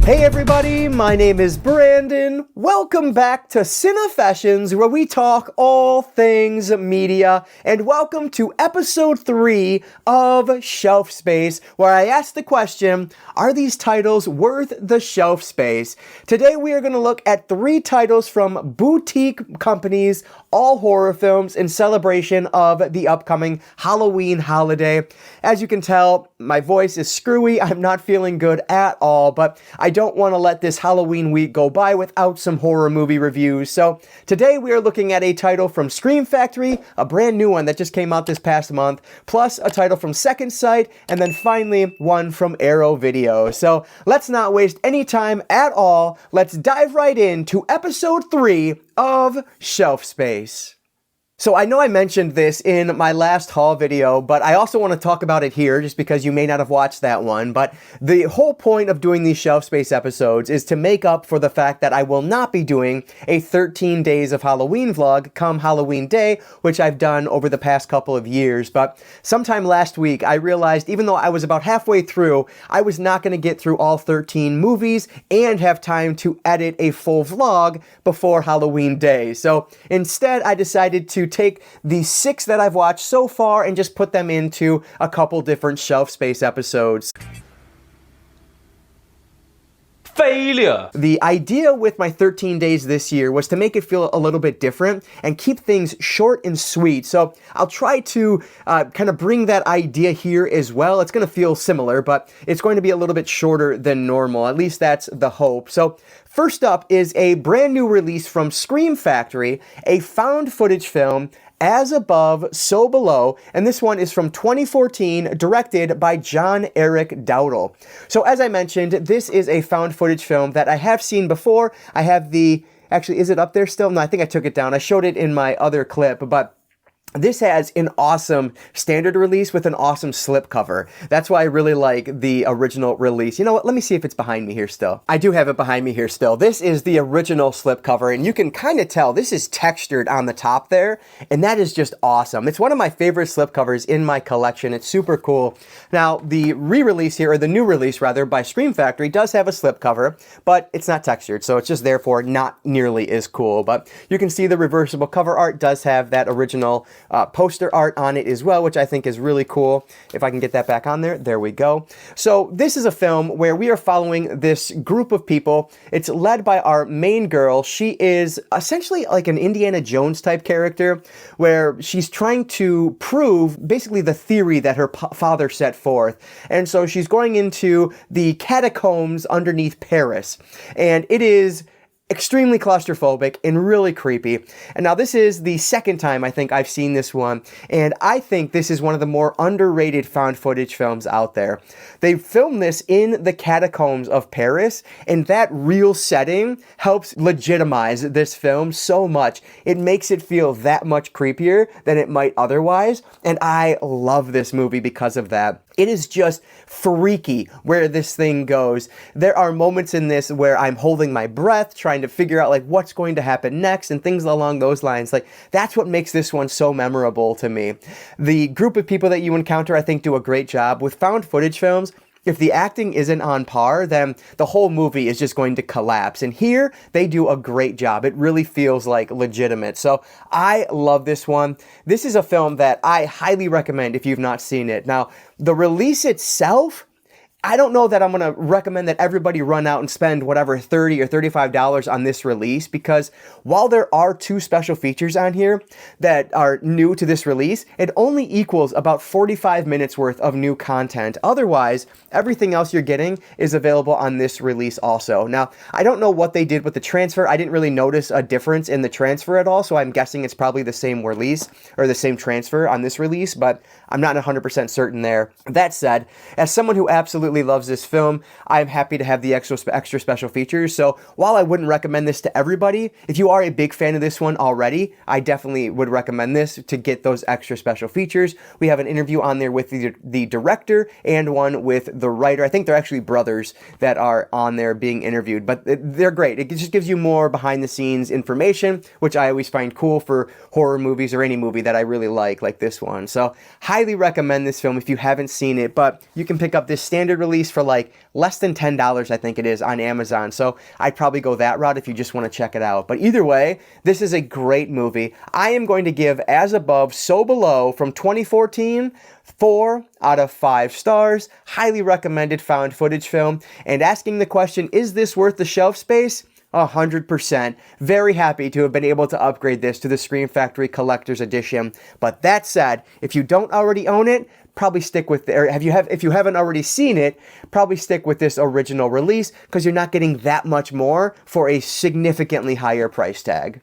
Hey everybody, my name is Brandon. Welcome back to Cinefessions, where we talk all things media, and welcome to episode 3 of Shelf Space, where I ask the question, are these titles worth the shelf space? Today we are going to look at 3 titles from boutique companies, all horror films, in celebration of the upcoming Halloween holiday. As you can tell, my voice is screwy. I'm not feeling good at all, but I don't want to let this Halloween week go by without some horror movie reviews. So today we are looking at a title from Scream Factory, a brand new one that just came out this past month, plus a title from Second Sight, and then finally one from Arrow Video. So let's not waste any time at all. Let's dive right into episode 3 of Shelf Space. So I know I mentioned this in my last haul video, but I also want to talk about it here just because you may not have watched that one. But the whole point of doing these Shelf Space episodes is to make up for the fact that I will not be doing a 13 days of Halloween vlog come Halloween Day, which I've done over the past couple of years. But sometime last week, I realized even though I was about halfway through, I was not going to get through all 13 movies and have time to edit a full vlog before Halloween Day. So instead, I decided to take the 6 that I've watched so far and just put them into a couple different Shelf Space episodes. Failure! The idea with my 13 days this year was to make it feel a little bit different and keep things short and sweet. So I'll try to kind of bring that idea here as well. It's going to feel similar, but it's going to be a little bit shorter than normal. At least that's the hope. So first up is a brand new release from Scream Factory, a found footage film, As Above, So Below, and this one is from 2014, directed by John Eric Dowdle. So as I mentioned, this is a found footage film that I have seen before. I have the, actually, is it up there still? No, I think I took it down. I showed it in my other clip, but this has an awesome standard release with an awesome slipcover. That's why I really like the original release. You know what? Let me see if it's behind me here still. I do have it behind me here still. This is the original slipcover, and you can kind of tell this is textured on the top there, and that is just awesome. It's one of my favorite slipcovers in my collection. It's super cool. Now, the re-release here, or the new release rather, by Scream Factory does have a slipcover, but it's not textured, so it's just therefore not nearly as cool. But you can see the reversible cover art does have that original poster art on it as well, which I think is really cool. If I can get that back on there, there we go. So this is a film where we are following this group of people. It's led by our main girl. She is essentially like an Indiana Jones type character where she's trying to prove basically the theory that her father set forth. And so she's going into the catacombs underneath Paris. And it is extremely claustrophobic and really creepy. And now this is the second time I think I've seen this one, and I think this is one of the more underrated found footage films out there. They filmed this in the catacombs of Paris, and that real setting helps legitimize this film so much. It makes it feel that much creepier than it might otherwise, and I love this movie because of that. It is just freaky where this thing goes. There are moments in this where I'm holding my breath, trying to figure out like what's going to happen next and things along those lines. Like that's what makes this one so memorable to me. The group of people that you encounter, I think, do a great job. With found footage films, if the acting isn't on par, then the whole movie is just going to collapse. And here, they do a great job. It really feels like legitimate. So I love this one. This is a film that I highly recommend if you've not seen it. Now, the release itself, I don't know that I'm going to recommend that everybody run out and spend whatever $30 or $35 on this release, because while there are 2 special features on here that are new to this release, it only equals about 45 minutes worth of new content. Otherwise, everything else you're getting is available on this release also. Now, I don't know what they did with the transfer. I didn't really notice a difference in the transfer at all, so I'm guessing it's probably the same release or the same transfer on this release, but I'm not 100% certain there. That said, as someone who absolutely loves this film, I'm happy to have the extra special features. So while I wouldn't recommend this to everybody, if you are a big fan of this one already, I definitely would recommend this to get those extra special features. We have an interview on there with the director and one with the writer. I think they're actually brothers that are on there being interviewed, but they're great. It just gives you more behind the scenes information, which I always find cool for horror movies or any movie that I really like this one. So highly recommend this film if you haven't seen it, but you can pick up this standard release for like less than $10, I think it is, on Amazon. So I'd probably go that route if you just want to check it out. But either way, this is a great movie. I am going to give As Above, So Below from 2014 4 out of 5 stars. Highly recommended found footage film. And asking the question, is this worth the shelf space? 100%. Very happy to have been able to upgrade this to the Scream Factory Collector's Edition. But that said, if you don't already own it, probably stick with, if you haven't already seen it, probably stick with this original release because you're not getting that much more for a significantly higher price tag.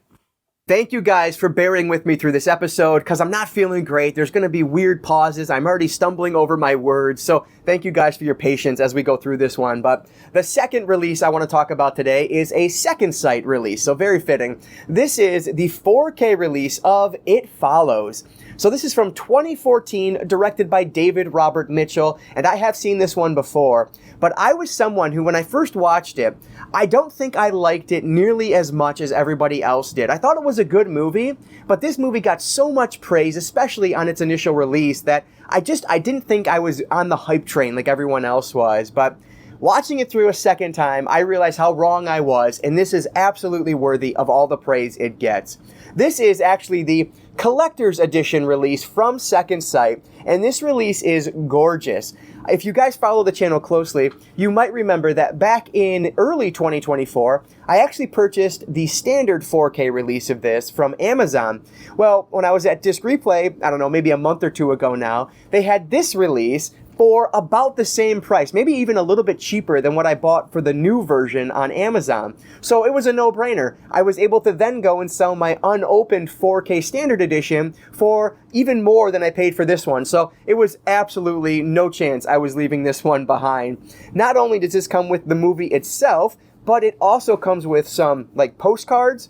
Thank you guys for bearing with me through this episode because I'm not feeling great. There's going to be weird pauses. I'm already stumbling over my words. So thank you guys for your patience as we go through this one. But the second release I want to talk about today is a Second Sight release. So very fitting. This is the 4K release of It Follows. So this is from 2014, directed by David Robert Mitchell, and I have seen this one before. But I was someone who, when I first watched it, I don't think I liked it nearly as much as everybody else did. I thought it was a good movie, but this movie got so much praise, especially on its initial release, that I didn't think I was on the hype train like everyone else was. But watching it through a second time, I realized how wrong I was, and this is absolutely worthy of all the praise it gets. This is actually the collector's edition release from Second Sight, and this release is gorgeous. If you guys follow the channel closely, you might remember that back in early 2024, I actually purchased the standard 4K release of this from Amazon. Well, when I was at Disc Replay, I don't know, maybe a month or two ago now, they had this release for about the same price, maybe even a little bit cheaper than what I bought for the new version on Amazon. So it was a no-brainer. I was able to then go and sell my unopened 4K standard edition for even more than I paid for this one. So it was absolutely no chance I was leaving this one behind. Not only does this come with the movie itself, but it also comes with some like postcards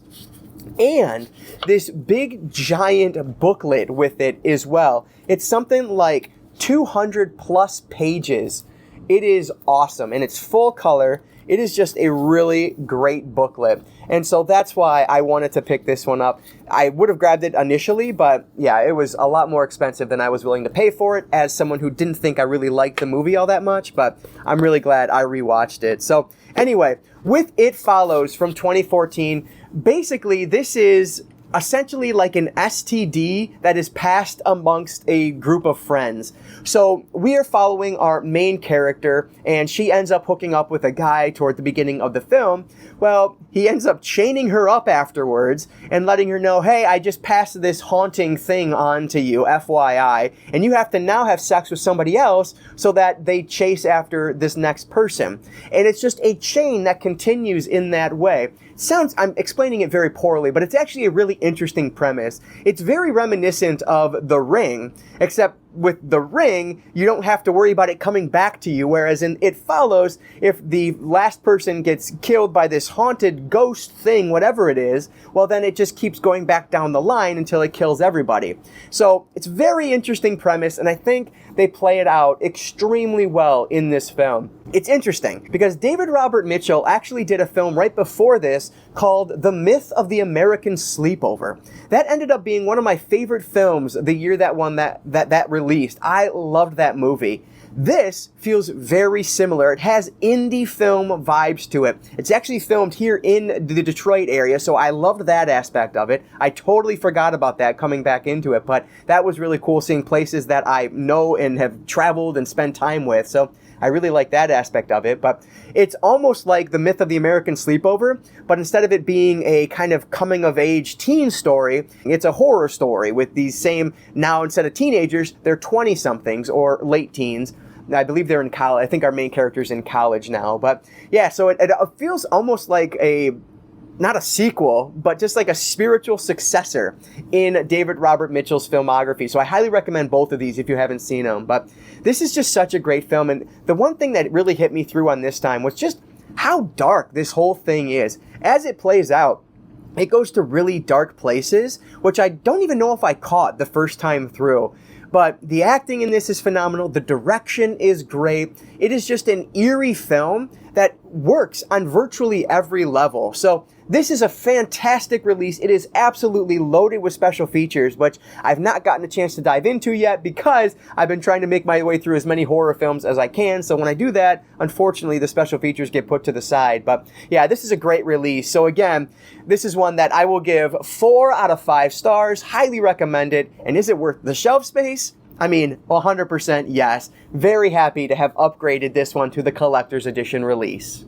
and this big giant booklet with it as well. It's something like 200 plus pages. It is awesome, and it's full color. It is just a really great booklet, and so that's why I wanted to pick this one up. I would have grabbed it initially, but yeah, it was a lot more expensive than I was willing to pay for it as someone who didn't think I really liked the movie all that much, but I'm really glad I rewatched it. So anyway, with It Follows from 2014, basically this is essentially like an STD that is passed amongst a group of friends. So we are following our main character, and she ends up hooking up with a guy toward the beginning of the film. Well, he ends up chaining her up afterwards and letting her know, hey, I just passed this haunting thing on to you, FYI, and you have to now have sex with somebody else so that they chase after this next person. And it's just a chain that continues in that way. I'm explaining it very poorly, but it's actually a really interesting premise. It's very reminiscent of The Ring, except with The Ring, you don't have to worry about it coming back to you, whereas in It Follows, if the last person gets killed by this haunted ghost thing, whatever it is, well then it just keeps going back down the line until it kills everybody. So it's a very interesting premise, and I think they play it out extremely well in this film. It's interesting because David Robert Mitchell actually did a film right before this called The Myth of the American Sleepover. That ended up being one of my favorite films the year that one that released. I loved that movie. This feels very similar. It has indie film vibes to it. It's actually filmed here in the Detroit area, so I loved that aspect of it. I totally forgot about that coming back into it, but that was really cool seeing places that I know and have traveled and spent time with, so I really like that aspect of it. But it's almost like The Myth of the American Sleepover, but instead of it being a kind of coming-of-age teen story, it's a horror story with these same, now instead of teenagers, they're 20-somethings or late teens. I believe they're in college. I think our main character's in college now. But yeah, so it feels almost like not a sequel, but just like a spiritual successor in David Robert Mitchell's filmography. So I highly recommend both of these if you haven't seen them. But this is just such a great film. And the one thing that really hit me through on this time was just how dark this whole thing is. As it plays out, it goes to really dark places, which I don't even know if I caught the first time through. But the acting in this is phenomenal. The direction is great. It is just an eerie film that works on virtually every level. So this is a fantastic release. It is absolutely loaded with special features, which I've not gotten a chance to dive into yet because I've been trying to make my way through as many horror films as I can. So when I do that, unfortunately, the special features get put to the side. But yeah, this is a great release. So again, this is one that I will give 4 out of 5 stars. Highly recommend it. And is it worth the shelf space? I mean, 100% yes. Very happy to have upgraded this one to the collector's edition release.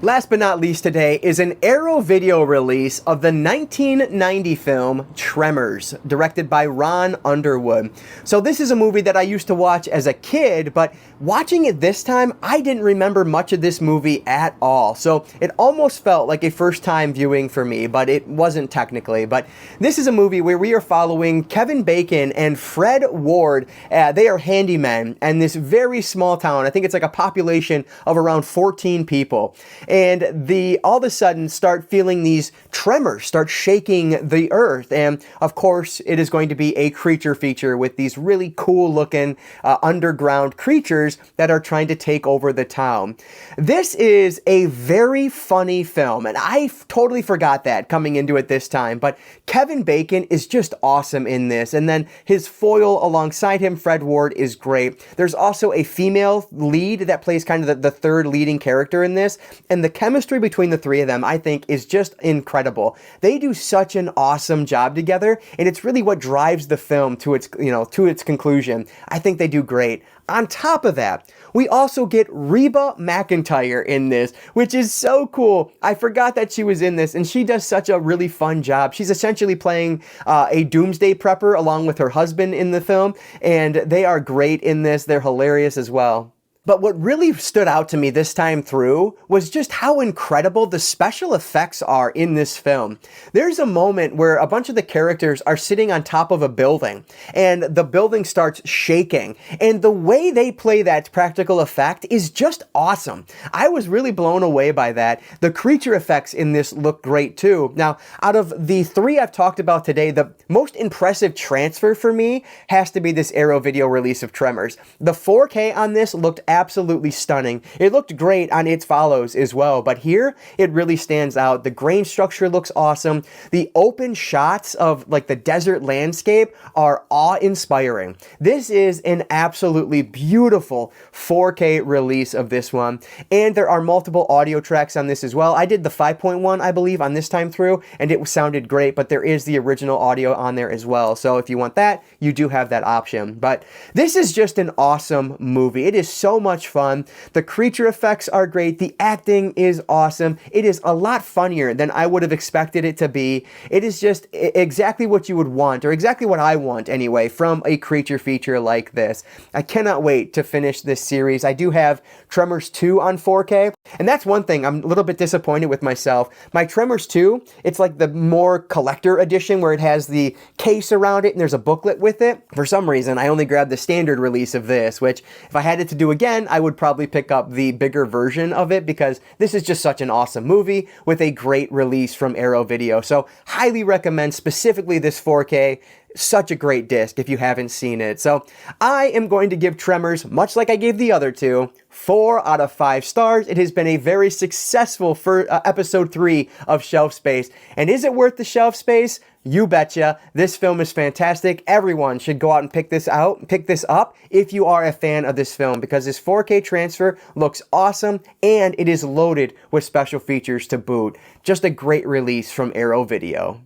Last but not least today is an Arrow Video release of the 1990 film Tremors, directed by Ron Underwood. So this is a movie that I used to watch as a kid, but watching it this time, I didn't remember much of this movie at all. So it almost felt like a first-time viewing for me, but it wasn't technically. But this is a movie where we are following Kevin Bacon and Fred Ward. They are handymen in this very small town. I think it's like a population of around 14 people. And they all of a sudden start feeling these tremors, start shaking the earth. And of course, it is going to be a creature feature with these really cool looking underground creatures that are trying to take over the town. This is a very funny film, and I totally forgot that coming into it this time. But Kevin Bacon is just awesome in this. And then his foil alongside him, Fred Ward, is great. There's also a female lead that plays kind of the third leading character in this. And the chemistry between the three of them, I think, is just incredible. They do such an awesome job together, and it's really what drives the film to its, to its conclusion. I think they do great. On top of that, we also get Reba McEntire in this, which is so cool. I forgot that she was in this, and she does such a really fun job. She's essentially playing a doomsday prepper along with her husband in the film, and they are great in this. They're hilarious as well. But what really stood out to me this time through was just how incredible the special effects are in this film. There's a moment where a bunch of the characters are sitting on top of a building and the building starts shaking. And the way they play that practical effect is just awesome. I was really blown away by that. The creature effects in this look great too. Now, out of the 3 I've talked about today, the most impressive transfer for me has to be this Arrow Video release of Tremors. The 4K on this looked absolutely stunning. It looked great on It Follows as well, but here it really stands out. The grain structure looks awesome. The open shots of like the desert landscape are awe-inspiring. This is an absolutely beautiful 4K release of this one, and there are multiple audio tracks on this as well. I did the 5.1, I believe, on this time through, and it sounded great, but there is the original audio on there as well. So if you want that, you do have that option. But this is just an awesome movie. It is so much fun. The creature effects are great. The acting is awesome. It is a lot funnier than I would have expected it to be. It is just exactly what you would want, or exactly what I want anyway, from a creature feature like this. I cannot wait to finish this series. I do have Tremors 2 on 4K, and that's one thing I'm a little bit disappointed with myself. My Tremors 2, it's like the more collector edition where it has the case around it and there's a booklet with it. For some reason, I only grabbed the standard release of this, which if I had it to do again, I would probably pick up the bigger version of it because this is just such an awesome movie with a great release from Arrow Video. So highly recommend specifically this 4K. Such a great disc if you haven't seen it. So I am going to give Tremors, much like I gave the other 2, 4 out of 5 stars. It has been a very successful episode 3 of Shelf Space. And is it worth the shelf space? You betcha. This film is fantastic. Everyone should go out and pick this up if you are a fan of this film, because this 4K transfer looks awesome and it is loaded with special features to boot. Just a great release from Arrow Video.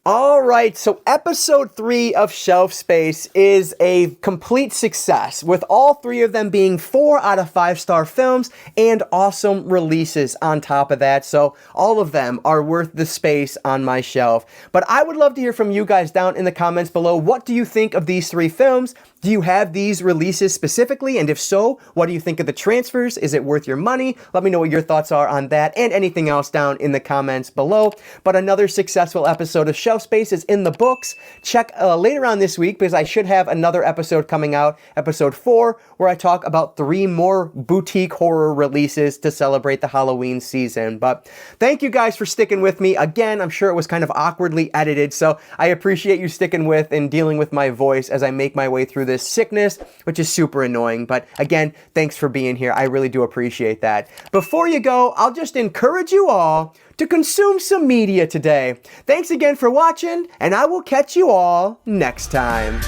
Alright, so episode 3 of Shelf Space is a complete success, with all 3 of them being 4 out of 5-star films and awesome releases on top of that, so all of them are worth the space on my shelf. But I would love to hear from you guys down in the comments below. What do you think of these 3 films? Do you have these releases specifically? And if so, what do you think of the transfers? Is it worth your money? Let me know what your thoughts are on that and anything else down in the comments below. But another successful episode of Shelf shelf space is in the books. Check later on this week because I should have another episode coming out, episode 4, where I talk about 3 more boutique horror releases to celebrate the Halloween season. But thank you guys for sticking with me. Again, I'm sure it was kind of awkwardly edited, so I appreciate you sticking with and dealing with my voice as I make my way through this sickness, which is super annoying. But again, thanks for being here. I really do appreciate that. Before you go, I'll just encourage you all to consume some media today. Thanks again for watching, and I will catch you all next time.